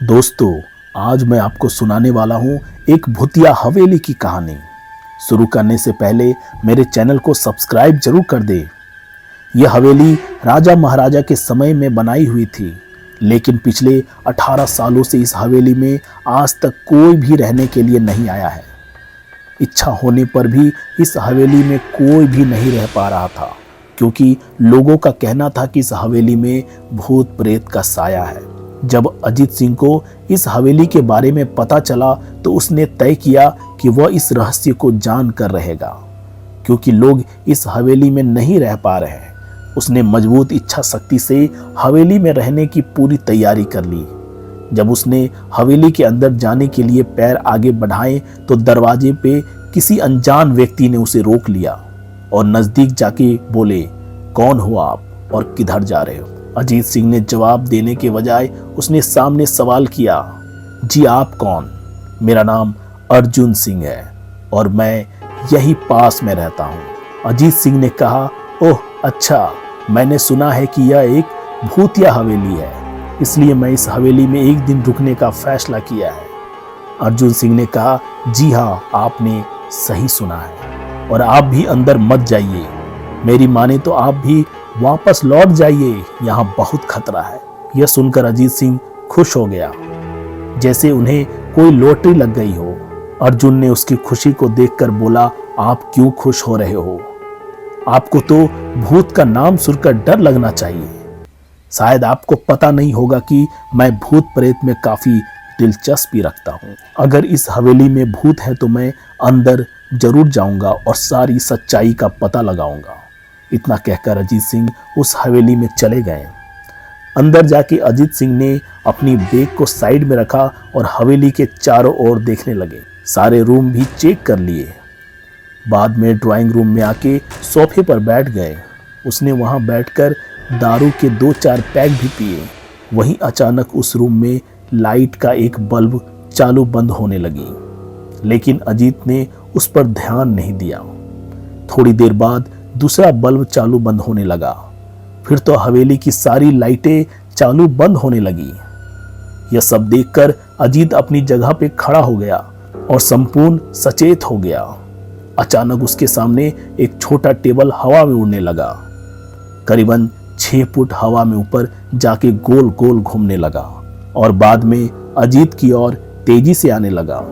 दोस्तों, आज मैं आपको सुनाने वाला हूँ एक भूतिया हवेली की कहानी। शुरू करने से पहले मेरे चैनल को सब्सक्राइब जरूर कर दें। यह हवेली राजा महाराजा के समय में बनाई हुई थी, लेकिन पिछले 18 सालों से इस हवेली में आज तक कोई भी रहने के लिए नहीं आया है। इच्छा होने पर भी इस हवेली में कोई भी नहीं रह पा रहा था, क्योंकि लोगों का कहना था कि इस हवेली में भूत प्रेत का साया है। जब अजीत सिंह को इस हवेली के बारे में पता चला तो उसने तय किया कि वह इस रहस्य को जान कर रहेगा, क्योंकि लोग इस हवेली में नहीं रह पा रहे हैं। उसने मजबूत इच्छा शक्ति से हवेली में रहने की पूरी तैयारी कर ली। जब उसने हवेली के अंदर जाने के लिए पैर आगे बढ़ाए तो दरवाजे पे किसी अनजान व्यक्ति ने उसे रोक लिया और नजदीक जाके बोले, कौन हो आप और किधर जा रहे हो? अजीत सिंह ने जवाब देने के बजाय उसने सामने सवाल किया, जी आप कौन? मेरा नाम अर्जुन सिंह है और मैं यही पास में रहता हूँ। अजीत सिंह ने कहा, ओह अच्छा, मैंने सुना है कि यह एक भूतिया हवेली है, इसलिए मैं इस हवेली में एक दिन रुकने का फैसला किया है। अर्जुन सिंह ने कहा, जी हाँ, आपने सही सुना है और आप भी अंदर मत जाइए। मेरी माने तो आप भी वापस लौट जाइए, यहाँ बहुत खतरा है। यह सुनकर अजीत सिंह खुश हो गया, जैसे उन्हें कोई लॉटरी लग गई हो। अर्जुन ने उसकी खुशी को देखकर बोला, आप क्यों खुश हो रहे हो? आपको तो भूत का नाम सुनकर डर लगना चाहिए। शायद आपको पता नहीं होगा कि मैं भूत प्रेत में काफी दिलचस्पी रखता हूँ। अगर इस हवेली में भूत है तो मैं अंदर जरूर जाऊंगा और सारी सच्चाई का पता लगाऊंगा। इतना कहकर अजीत सिंह उस हवेली में चले गए। अंदर जाके अजीत सिंह ने अपनी बैग को साइड में रखा और हवेली के चारों ओर देखने लगे। सारे रूम भी चेक कर लिए। बाद में ड्राइंग रूम में आके सोफे पर बैठ गए। उसने वहां बैठकर दारू के 2-4 पैक भी पिए। वहीं अचानक उस रूम में लाइट का एक बल्ब चालू बंद होने लगी, लेकिन अजीत ने उस पर ध्यान नहीं दिया। थोड़ी देर बाद दूसरा बल्ब चालू बंद होने लगा। फिर तो हवेली की सारी लाइटें चालू बंद होने लगी। यह सब देखकर अजीत अपनी जगह पे खड़ा हो गया और संपूर्ण सचेत हो गया। अचानक उसके सामने एक छोटा टेबल हवा में उड़ने लगा। करीबन 6 फुट हवा में ऊपर जाके गोल गोल घूमने लगा और बाद में अजीत की ओर तेजी से आने लगा।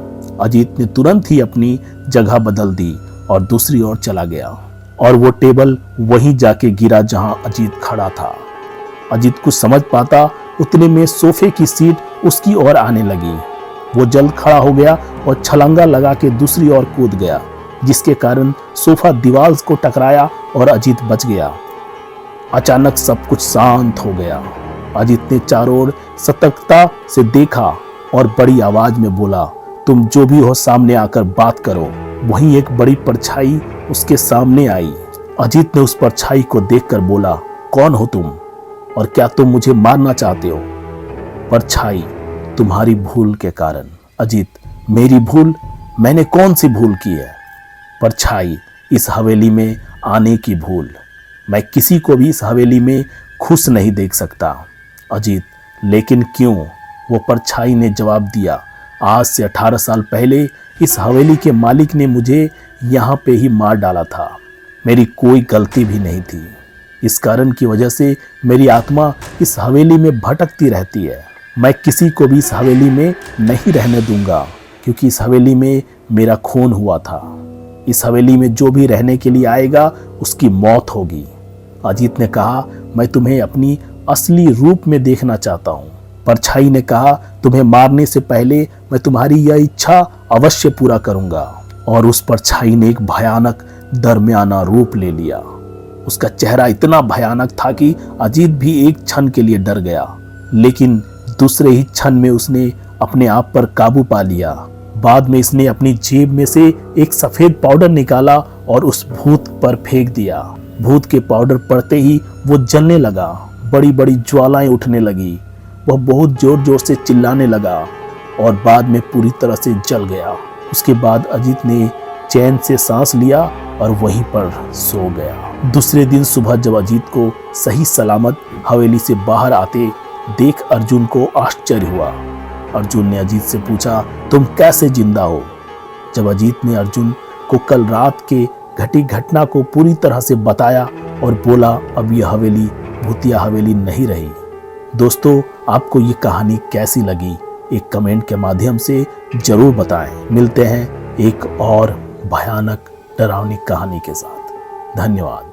अजीत ने तुरंत ही अपनी जगह बदल दी और दूसरी ओर चला गया और वो टेबल वहीं जाके गिरा जहां अजीत खड़ा था। अजीत कुछ समझ पाता उतने में सोफे की सीट उसकी ओर आने लगी। वो जल्द खड़ा हो गया और छलांगा लगा के दूसरी ओर कूद गया, जिसके कारण सोफा दीवार को टकराया और अजीत बच गया। अचानक सब कुछ शांत हो गया। अजीत ने चारों ओर सतर्कता से देखा और बड़ी आवाज में बोला, तुम जो भी हो सामने आकर बात करो। वहीं एक बड़ी परछाई उसके सामने आई। अजीत ने उस परछाई को देखकर बोला, कौन हो तुम और क्या तुम मुझे मारना चाहते हो? परछाई, तुम्हारी भूल के कारण। अजीत, मेरी भूल? मैंने कौन सी भूल की है? परछाई, इस हवेली में आने की भूल। मैं किसी को भी इस हवेली में खुश नहीं देख सकता। अजीत, लेकिन क्यों? वो परछाई ने जवाब दिया, आज से 18 साल पहले इस हवेली के मालिक ने मुझे यहाँ पे ही मार डाला था। मेरी कोई गलती भी नहीं थी। इस कारण की वजह से मेरी आत्मा इस हवेली में भटकती रहती है। मैं किसी को भी इस हवेली में नहीं रहने दूंगा, क्योंकि इस हवेली में मेरा खून हुआ था। इस हवेली में जो भी रहने के लिए आएगा उसकी मौत होगी। अजीत ने कहा, मैं तुम्हें अपनी असली रूप में देखना चाहता हूँ। परछाई ने कहा, तुम्हें मारने से पहले मैं तुम्हारी यह इच्छा अवश्य पूरा करूंगा। और उस परछाई ने एक भयानक दरमियाना रूप ले लिया। उसका चेहरा इतना भयानक था कि अजीत भी एक क्षण के लिए डर गया, लेकिन दूसरे ही क्षण में उसने अपने आप पर काबू पा लिया। बाद में इसने अपनी जेब में से एक सफेद पाउडर निकाला और उस भूत पर फेंक दिया। भूत के पाउडर पड़ते ही वो जलने लगा। बड़ी बड़ी ज्वालाएं उठने लगी। वह बहुत जोर जोर से चिल्लाने लगा और बाद में पूरी तरह से जल गया। उसके बाद अजीत ने चैन से सांस लिया और वहीं पर सो गया। दूसरे दिन सुबह जब अजीत को सही सलामत हवेली से बाहर आते देख अर्जुन को आश्चर्य हुआ। अर्जुन ने अजीत से पूछा, तुम कैसे जिंदा हो? जब अजीत ने अर्जुन को कल रात के घटी घटना को पूरी तरह से बताया और बोला, अब यह हवेली भूतिया हवेली नहीं रही। दोस्तों, आपको ये कहानी कैसी लगी एक कमेंट के माध्यम से जरूर बताएं। मिलते हैं एक और भयानक डरावनी कहानी के साथ। धन्यवाद।